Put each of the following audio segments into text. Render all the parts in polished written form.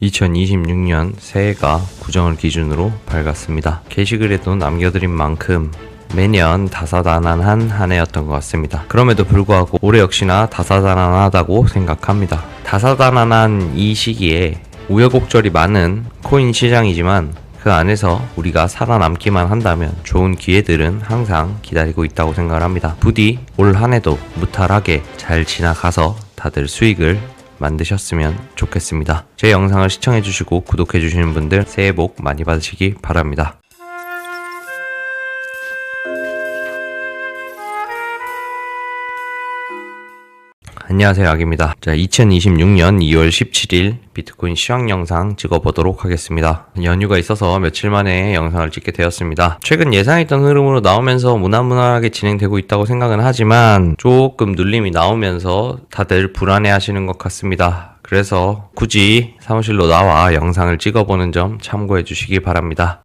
2026년 새해가 구정을 기준으로 밝았습니다. 게시글에도 남겨드린 만큼 매년 다사다난한 한 해였던 것 같습니다. 그럼에도 불구하고 올해 역시나 다사다난하다고 생각합니다. 다사다난한 이 시기에 우여곡절이 많은 코인 시장이지만 그 안에서 우리가 살아남기만 한다면 좋은 기회들은 항상 기다리고 있다고 생각을 합니다. 부디 올 한 해도 무탈하게 잘 지나가서 다들 수익을 만드셨으면 좋겠습니다. 제 영상을 시청해주시고 구독해주시는 분들 새해 복 많이 받으시기 바랍니다. 안녕하세요, 악입니다. 자, 2026년 2월 17일 비트코인 시황 영상 찍어보도록 하겠습니다. 연휴가 있어서 며칠 만에 영상을 찍게 되었습니다. 최근 예상했던 흐름으로 나오면서 무난무난하게 진행되고 있다고 생각은 하지만 조금 눌림이 나오면서 다들 불안해 하시는 것 같습니다. 그래서 굳이 사무실로 나와 영상을 찍어보는 점 참고해 주시기 바랍니다.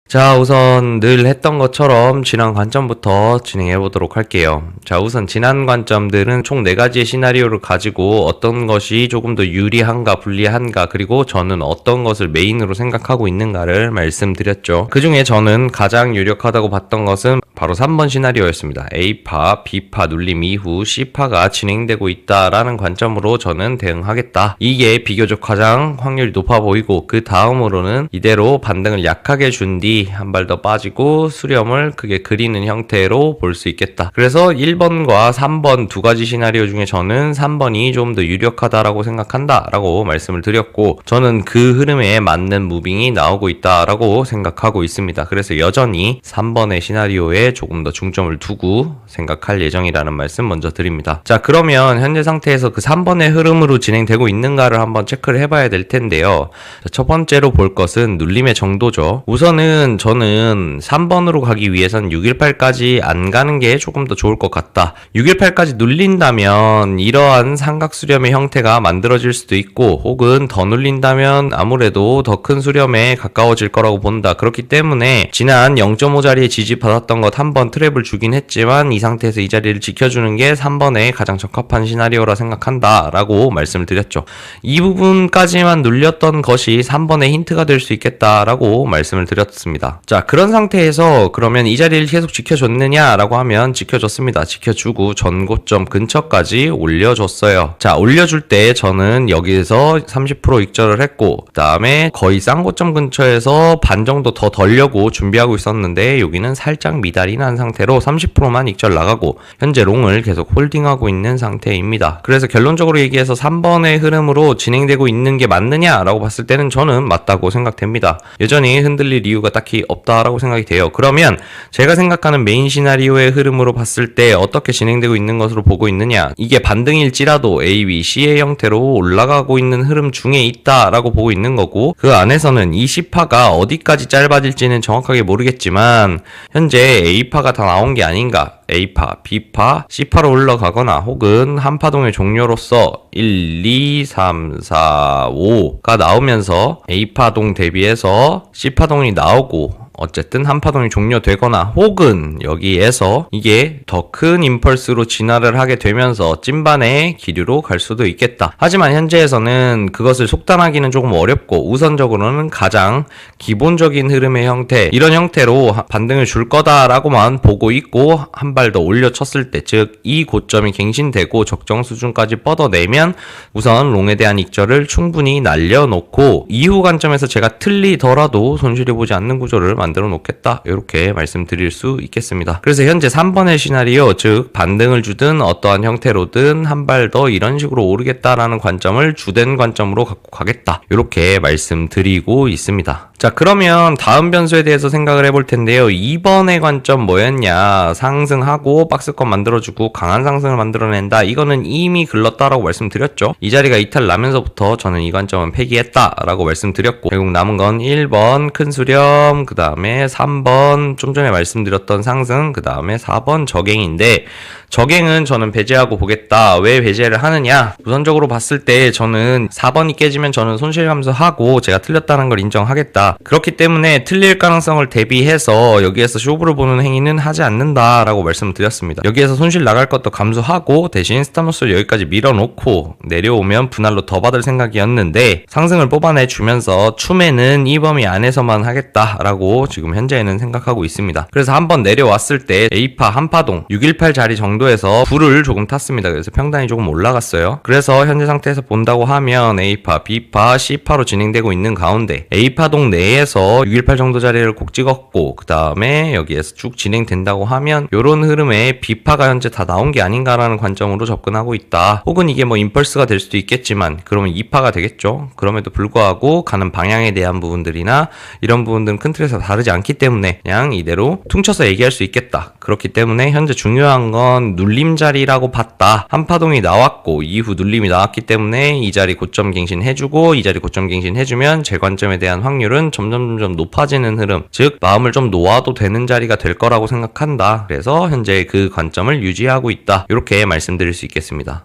자, 우선 늘 했던 것처럼 지난 관점부터 진행해 보도록 할게요. 자, 우선 지난 관점들은 총 4가지의 시나리오를 가지고 어떤 것이 조금 더 유리한가 불리한가, 그리고 저는 어떤 것을 메인으로 생각하고 있는가를 말씀드렸죠. 그 중에 저는 가장 유력하다고 봤던 것은 바로 3번 시나리오였습니다. A파, B파 눌림 이후 C파가 진행되고 있다라는 관점으로 저는 대응하겠다. 이게 비교적 가장 확률이 높아 보이고, 그 다음으로는 이대로 반등을 약하게 준 뒤 한 발 더 빠지고 수렴을 크게 그리는 형태로 볼 수 있겠다. 그래서 1번과 3번 두 가지 시나리오 중에 저는 3번이 좀 더 유력하다라고 생각한다 라고 말씀을 드렸고, 저는 그 흐름에 맞는 무빙이 나오고 있다라고 생각하고 있습니다. 그래서 여전히 3번의 시나리오에 조금 더 중점을 두고 생각할 예정이라는 말씀 먼저 드립니다. 자, 그러면 현재 상태에서 그 3번의 흐름으로 진행되고 있는가를 한번 체크를 해봐야 될 텐데요. 자, 첫 번째로 볼 것은 눌림의 정도죠. 우선은 저는 3번으로 가기 위해선 618까지 안 가는 게 조금 더 좋을 것 같다. 618까지 눌린다면 이러한 삼각 수렴의 형태가 만들어질 수도 있고, 혹은 더 눌린다면 아무래도 더 큰 수렴에 가까워질 거라고 본다. 그렇기 때문에 지난 0.5자리에 지지받았던 것 한 번 트랩을 주긴 했지만 이 상태에서 이 자리를 지켜주는 게 3번에 가장 적합한 시나리오라 생각한다 라고 말씀을 드렸죠. 이 부분까지만 눌렸던 것이 3번의 힌트가 될 수 있겠다라고 말씀을 드렸습니다. 자, 그런 상태에서 그러면 이 자리를 계속 지켜줬느냐라고 하면 지켜줬습니다. 지켜주고 전고점 근처까지 올려줬어요. 자, 올려줄 때 저는 여기에서 30% 익절을 했고, 그 다음에 거의 쌍고점 근처에서 반 정도 더 덜려고 준비하고 있었는데 여기는 살짝 미달이 난 상태로 30%만 익절 나가고 현재 롱을 계속 홀딩하고 있는 상태입니다. 그래서 결론적으로 얘기해서 3번의 흐름으로 진행되고 있는 게 맞느냐라고 봤을 때는 저는 맞다고 생각됩니다. 여전히 흔들릴 이유가 딱히 없다라고 생각이 돼요. 그러면 제가 생각하는 메인 시나리오의 흐름으로 봤을 때 어떻게 진행되고 있는 것으로 보고 있느냐, 이게 반등일지라도 A, B, C의 형태로 올라가고 있는 흐름 중에 있다라고 보고 있는 거고, 그 안에서는 이 C파가 어디까지 짧아질지는 정확하게 모르겠지만 현재 A파가 다 나온 게 아닌가, A파, B파, C파로 올라가거나 혹은 한파동의 종료로서 1, 2, 3, 4, 5가 나오면서 A파동 대비해서 C파동이 나오고, 어쨌든 한파동이 종료되거나 혹은 여기에서 이게 더 큰 임펄스로 진화를 하게 되면서 찐반의 기류로 갈 수도 있겠다. 하지만 현재에서는 그것을 속단하기는 조금 어렵고, 우선적으로는 가장 기본적인 흐름의 형태, 이런 형태로 반등을 줄 거다라고만 보고 있고, 한 발 더 올려쳤을 때, 즉 이 고점이 갱신되고 적정 수준까지 뻗어내면 우선 롱에 대한 익절을 충분히 날려놓고, 이후 관점에서 제가 틀리더라도 손실해보지 않는 구조를 만들어 놓겠다, 이렇게 말씀드릴 수 있겠습니다. 그래서 현재 3번의 시나리오, 즉 반등을 주든 어떠한 형태로든 한 발 더 이런 식으로 오르겠다라는 관점을 주된 관점으로 갖고 가겠다, 이렇게 말씀드리고 있습니다. 자, 그러면 다음 변수에 대해서 생각을 해볼 텐데요. 2번의 관점 뭐였냐, 상승하고 박스권 만들어주고 강한 상승을 만들어낸다. 이거는 이미 글렀다라고 말씀드렸죠. 이 자리가 이탈 나면서부터 저는 이 관점은 폐기했다라고 말씀드렸고, 결국 남은 건 1번 큰 수렴, 그 다음에 다음에 3번 좀 전에 말씀드렸던 상승, 그 다음에 4번 저갱인데, 저갱은 저는 배제하고 보겠다. 왜 배제를 하느냐? 우선적으로 봤을 때 저는 4번이 깨지면 저는 손실 감소하고 제가 틀렸다는 걸 인정하겠다. 그렇기 때문에 틀릴 가능성을 대비해서 여기에서 쇼부를 보는 행위는 하지 않는다라고 말씀을 드렸습니다. 여기에서 손실 나갈 것도 감소하고 대신 스탑로스를 여기까지 밀어놓고 내려오면 분할로 더 받을 생각이었는데 상승을 뽑아내주면서 추매는 이 범위 안에서만 하겠다라고 지금 현재는 생각하고 있습니다. 그래서 한번 내려왔을 때 A파 한파동 618 자리 정도에서 불을 조금 탔습니다. 그래서 평단이 조금 올라갔어요. 그래서 현재 상태에서 본다고 하면 A파, B파, C파로 진행되고 있는 가운데 A파동 내에서 618 정도 자리를 꼭 찍었고 그 다음에 여기에서 쭉 진행된다고 하면 이런 흐름에 B파가 현재 다 나온 게 아닌가라는 관점으로 접근하고 있다. 혹은 이게 뭐 임펄스가 될 수도 있겠지만 그러면 2파가 되겠죠. 그럼에도 불구하고 가는 방향에 대한 부분들이나 이런 부분들은 큰 틀에서 다르지 않기 때문에 그냥 이대로 퉁쳐서 얘기할 수 있겠다. 그렇기 때문에 현재 중요한 건 눌림 자리라고 봤다. 한파동이 나왔고 이후 눌림이 나왔기 때문에 이 자리 고점 갱신해주고 이 자리 고점 갱신해주면 제 관점에 대한 확률은 점점 높아지는 흐름, 즉 마음을 좀 놓아도 되는 자리가 될 거라고 생각한다. 그래서 현재 그 관점을 유지하고 있다. 이렇게 말씀드릴 수 있겠습니다.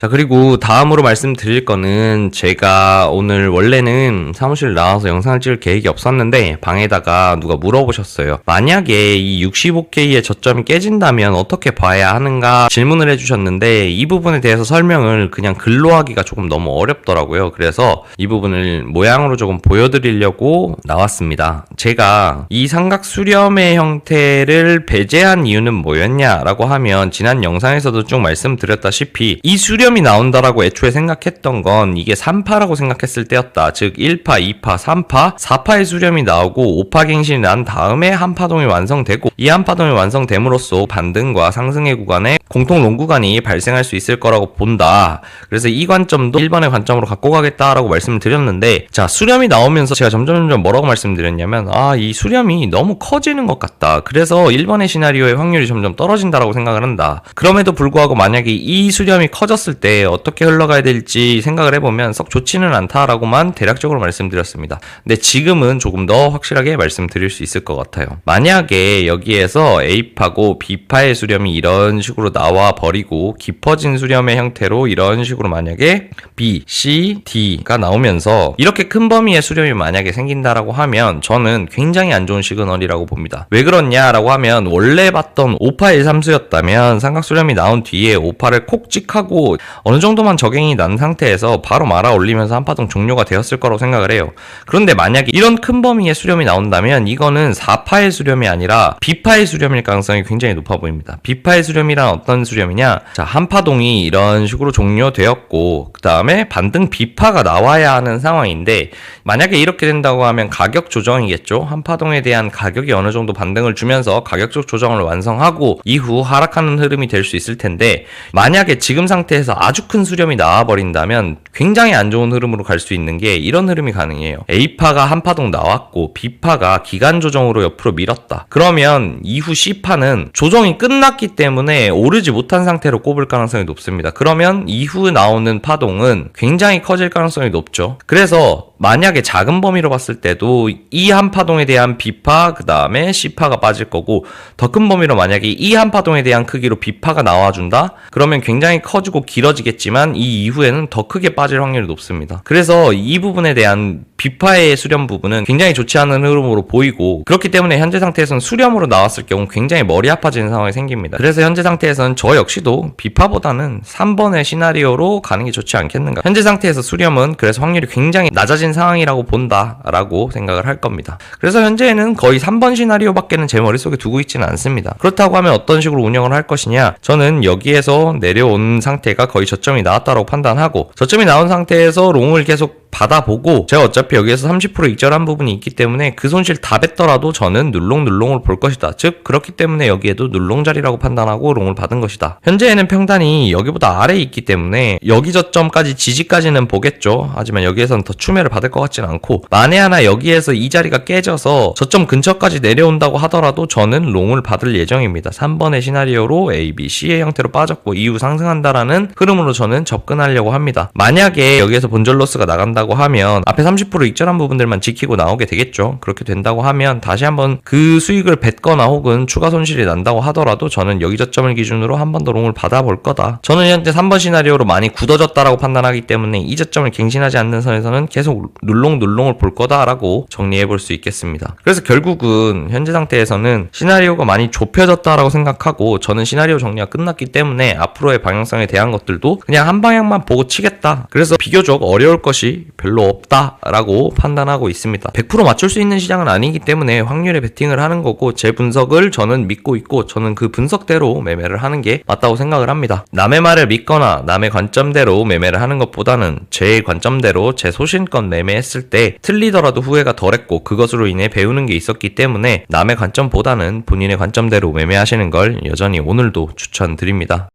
자, 그리고 다음으로 말씀드릴 거는 제가 오늘 원래는 사무실 나와서 영상을 찍을 계획이 없었는데 방에다가 누가 물어보셨어요. 만약에 이 65K의 저점이 깨진다면 어떻게 봐야 하는가 질문을 해주셨는데 이 부분에 대해서 설명을 그냥 글로 하기가 조금 너무 어렵더라고요. 그래서 이 부분을 모양으로 조금 보여드리려고 나왔습니다. 제가 이 삼각 수렴의 형태를 배제한 이유는 뭐였냐라고 하면 지난 영상에서도 쭉 말씀드렸다시피 이 수렴 이 나온다라고 애초에 생각했던 건 이게 3파라고 생각했을 때였다. 즉 1파, 2파, 3파, 4파의 수렴이 나오고 5파 갱신이 난 다음에 한파동이 완성되고 이 한파동이 완성됨으로써 반등과 상승의 구간에 공통 롱 구간이 발생할 수 있을 거라고 본다. 그래서 이 관점도 1번의 관점으로 갖고 가겠다라고 말씀을 드렸는데 자, 수렴이 나오면서 제가 점점 뭐라고 말씀드렸냐면 이 수렴이 너무 커지는 것 같다. 그래서 1번의 시나리오의 확률이 점점 떨어진다라고 생각을 한다. 그럼에도 불구하고 만약에 이 수렴이 커졌을 때 어떻게 흘러가야 될지 생각을 해보면 썩 좋지는 않다라고만 대략적으로 말씀드렸습니다. 근데 지금은 조금 더 확실하게 말씀드릴 수 있을 것 같아요. 만약에 여기에서 A파고 B파의 수렴이 이런 식으로 나와 버리고 깊어진 수렴의 형태로 이런 식으로 만약에 B, C, D가 나오면서 이렇게 큰 범위의 수렴이 만약에 생긴다라고 하면 저는 굉장히 안 좋은 시그널이라고 봅니다. 왜 그렇냐라고 하면 원래 봤던 5파 1, 3수였다면 삼각 수렴이 나온 뒤에 5파를 콕 찍하고 어느 정도만 저갱이 난 상태에서 바로 말아 올리면서 한파동 종료가 되었을 거라고 생각을 해요. 그런데 만약에 이런 큰 범위의 수렴이 나온다면 이거는 4파의 수렴이 아니라 B파의 수렴일 가능성이 굉장히 높아 보입니다. B파의 수렴이란 어떤 수렴이냐? 자, 한파동이 이런 식으로 종료되었고 그 다음에 반등 B파가 나와야 하는 상황인데 만약에 이렇게 된다고 하면 가격 조정이겠죠. 한파동에 대한 가격이 어느 정도 반등을 주면서 가격적 조정을 완성하고 이후 하락하는 흐름이 될 수 있을 텐데 만약에 지금 상태에서 아주 큰 수렴이 나와버린다면 굉장히 안 좋은 흐름으로 갈 수 있는 게 이런 흐름이 가능해요. A파가 한파동 나왔고 B파가 기간 조정으로 옆으로 밀었다. 그러면 이후 C파는 조정이 끝났기 때문에 오르지 못한 상태로 꼽을 가능성이 높습니다. 그러면 이후 나오는 파동은 굉장히 커질 가능성이 높죠. 그래서 만약에 작은 범위로 봤을 때도 이 한파동에 대한 B파 그 다음에 C파가 빠질 거고 더 큰 범위로 만약에 이 한파동에 대한 크기로 B파가 나와준다? 그러면 굉장히 커지고 길어지겠지만 이 이후에는 더 크게 빠질 확률이 높습니다. 그래서 이 부분에 대한 B파의 수렴 부분은 굉장히 좋지 않은 흐름으로 보이고 그렇기 때문에 현재 상태에서는 수렴으로 나왔을 경우 굉장히 머리 아파지는 상황이 생깁니다. 그래서 현재 상태에서는 저 역시도 B파보다는 3번의 시나리오로 가는 게 좋지 않겠는가. 현재 상태에서 수렴은 그래서 확률이 굉장히 낮아진 상황이라고 본다라고 생각을 할 겁니다. 그래서 현재는 거의 3번 시나리오밖에는 제 머릿속에 두고 있지는 않습니다. 그렇다고 하면 어떤 식으로 운영을 할 것이냐, 저는 여기에서 내려온 상태가 거의 저점이 나왔다고 판단하고 저점이 나온 상태에서 롱을 계속 받아보고 제가 어차피 여기에서 30% 익절한 부분이 있기 때문에 그 손실 다 뺐더라도 저는 눌롱을 볼 것이다. 즉 그렇기 때문에 여기에도 눌롱 자리라고 판단하고 롱을 받은 것이다. 현재에는 평단이 여기보다 아래에 있기 때문에 여기 저점까지 지지까지는 보겠죠. 하지만 여기에서는 더 추매를 받을 것 같지는 않고 만에 하나 여기에서 이 자리가 깨져서 저점 근처까지 내려온다고 하더라도 저는 롱을 받을 예정입니다. 3번의 시나리오로 A, B, C의 형태로 빠졌고 이후 상승한다라는 흐름으로 저는 접근하려고 합니다. 만약에 여기에서 본절 로스가 나간다 나간다고 하면 앞에 30% 익절한 부분들만 지키고 나오게 되겠죠. 그렇게 된다고 하면 다시 한번 그 수익을 뱉거나 혹은 추가 손실이 난다고 하더라도 저는 여기 저점을 기준으로 한 번 더 롱을 받아볼 거다. 저는 현재 3번 시나리오로 많이 굳어졌다라고 판단하기 때문에 이 저점을 갱신하지 않는 선에서는 계속 눌롱을 볼 거다라고 정리해 볼 수 있겠습니다. 그래서 결국은 현재 상태에서는 시나리오가 많이 좁혀졌다라고 생각하고 저는 시나리오 정리가 끝났기 때문에 앞으로의 방향성에 대한 것들도 그냥 한 방향만 보고 치겠다. 그래서 비교적 어려울 것이 별로 없다라고 판단하고 있습니다. 100% 맞출 수 있는 시장은 아니기 때문에 확률에 베팅을 하는 거고 제 분석을 저는 믿고 있고 저는 그 분석대로 매매를 하는 게 맞다고 생각을 합니다. 남의 말을 믿거나 남의 관점대로 매매를 하는 것보다는 제 관점대로 제 소신껏 매매했을 때 틀리더라도 후회가 덜했고 그것으로 인해 배우는 게 있었기 때문에 남의 관점보다는 본인의 관점대로 매매하시는 걸 여전히 오늘도 추천드립니다.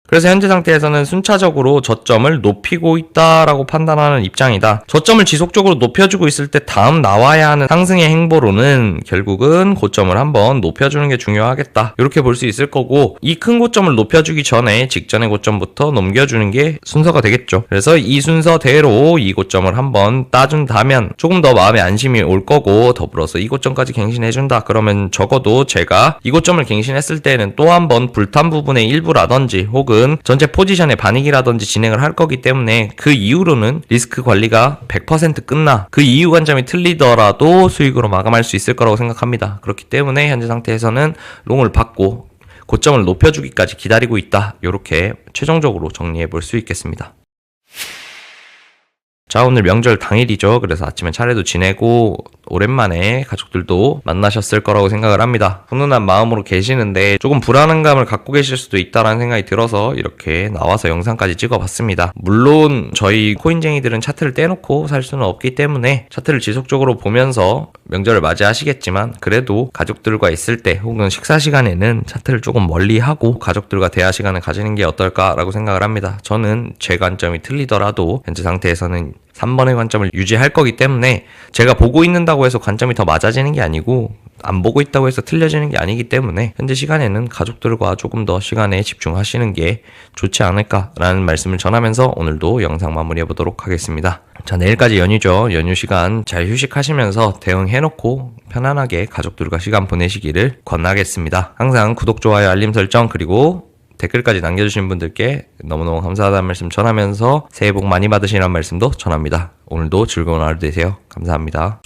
그래서 현재 상태에서는 순차적으로 저점을 높이고 있다라고 판단하는 입장이다. 저점을 지속적으로 높여주고 있을 때 다음 나와야 하는 상승의 행보로는 결국은 고점을 한번 높여주는 게 중요하겠다. 이렇게 볼 수 있을 거고 이 큰 고점을 높여주기 전에 직전의 고점부터 넘겨주는 게 순서가 되겠죠. 그래서 이 순서대로 이 고점을 한번 따준다면 조금 더 마음의 안심이 올 거고 더불어서 이 고점까지 갱신해준다. 그러면 적어도 제가 이 고점을 갱신했을 때는 또 한번 불탄 부분의 일부라든지 혹은 전체 포지션의 반익이라든지 진행을 할 거기 때문에 그 이후로는 리스크 관리가 100% 끝나 그 이후 관점이 틀리더라도 수익으로 마감할 수 있을 거라고 생각합니다. 그렇기 때문에 현재 상태에서는 롱을 받고 고점을 높여주기까지 기다리고 있다. 이렇게 최종적으로 정리해 볼 수 있겠습니다. 자, 오늘 명절 당일이죠. 그래서 아침에 차례도 지내고 오랜만에 가족들도 만나셨을 거라고 생각을 합니다. 훈훈한 마음으로 계시는데 조금 불안한 감을 갖고 계실 수도 있다라는 생각이 들어서 이렇게 나와서 영상까지 찍어봤습니다. 물론 저희 코인쟁이들은 차트를 떼놓고 살 수는 없기 때문에 차트를 지속적으로 보면서 명절을 맞이하시겠지만 그래도 가족들과 있을 때 혹은 식사 시간에는 차트를 조금 멀리하고 가족들과 대화 시간을 가지는 게 어떨까라고 생각을 합니다. 저는 제 관점이 틀리더라도 현재 상태에서는 3번의 관점을 유지할 거기 때문에 제가 보고 있는다고 해서 관점이 더 맞아지는 게 아니고 안 보고 있다고 해서 틀려지는 게 아니기 때문에 현재 시간에는 가족들과 조금 더 시간에 집중하시는 게 좋지 않을까라는 말씀을 전하면서 오늘도 영상 마무리해 보도록 하겠습니다. 자, 내일까지 연휴죠. 연휴 시간 잘 휴식하시면서 대응해놓고 편안하게 가족들과 시간 보내시기를 권하겠습니다. 항상 구독, 좋아요, 알림 설정 그리고 댓글까지 남겨주신 분들께 너무너무 감사하다는 말씀 전하면서 새해 복 많이 받으시라는 말씀도 전합니다. 오늘도 즐거운 하루 되세요. 감사합니다.